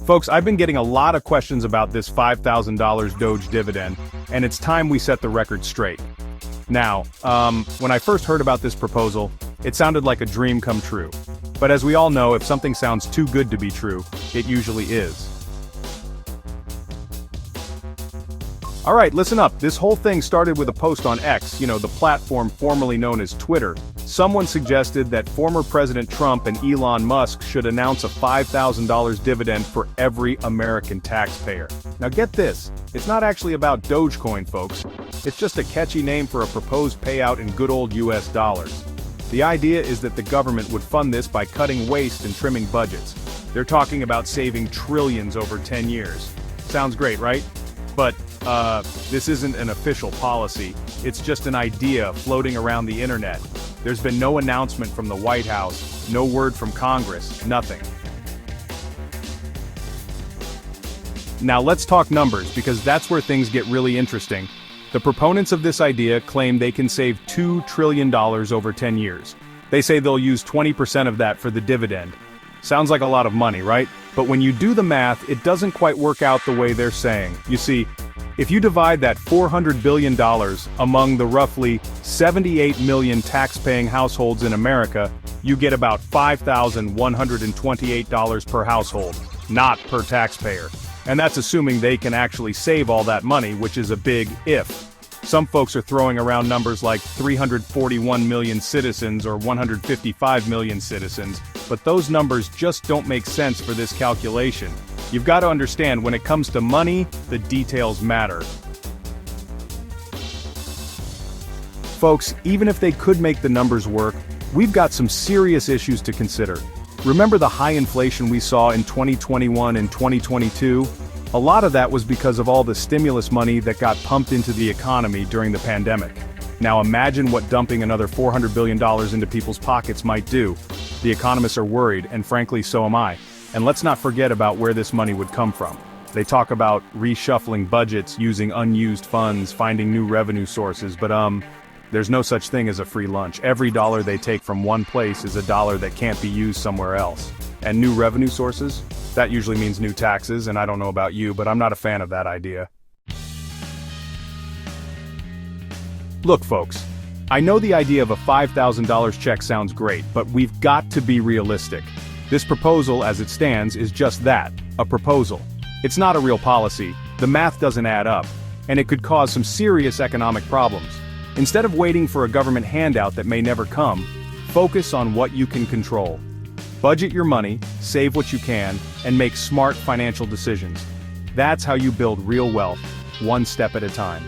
Folks, I've been getting a lot of questions about this $5,000 Doge dividend, and it's time we set the record straight. Now, when I first heard about this proposal, it sounded like a dream come true. But as we all know, if something sounds too good to be true, it usually is. Alright, listen up, this whole thing started with a post on X, the platform formerly known as Twitter. Someone suggested that former President Trump and Elon Musk should announce a $5,000 dividend for every American taxpayer. Now get this, it's not actually about Dogecoin, folks. It's just a catchy name for a proposed payout in good old US dollars. The idea is that the government would fund this by cutting waste and trimming budgets. They're talking about saving trillions over 10 years. Sounds great, right? But, this isn't an official policy, it's just an idea floating around the internet. There's been no announcement from the White House, no word from Congress, nothing. Now let's talk numbers, because that's where things get really interesting. The proponents of this idea claim they can save $2 trillion over 10 years. They say they'll use 20% of that for the dividend. Sounds like a lot of money, right? But when you do the math, it doesn't quite work out the way they're saying. You see, if you divide that $400 billion among the roughly 78 million tax-paying households in America, you get about $5,128 per household, not per taxpayer. And that's assuming they can actually save all that money, which is a big if. Some folks are throwing around numbers like 341 million citizens or 155 million citizens, but those numbers just don't make sense for this calculation. You've got to understand, when it comes to money, the details matter. Folks, even if they could make the numbers work, we've got some serious issues to consider. Remember the high inflation we saw in 2021 and 2022? A lot of that was because of all the stimulus money that got pumped into the economy during the pandemic. Now imagine what dumping another $400 billion into people's pockets might do. The economists are worried, and frankly, so am I. And let's not forget about where this money would come from. They talk about reshuffling budgets, using unused funds, finding new revenue sources, but there's no such thing as a free lunch. Every dollar they take from one place is a dollar that can't be used somewhere else. And new revenue sources? That usually means new taxes, and I don't know about you, but I'm not a fan of that idea. Look, folks, I know the idea of a $5,000 check sounds great, but we've got to be realistic. This proposal, as it stands, is just that, a proposal. It's not a real policy, the math doesn't add up, and it could cause some serious economic problems. Instead of waiting for a government handout that may never come, focus on what you can control. Budget your money, save what you can, and make smart financial decisions. That's how you build real wealth, one step at a time.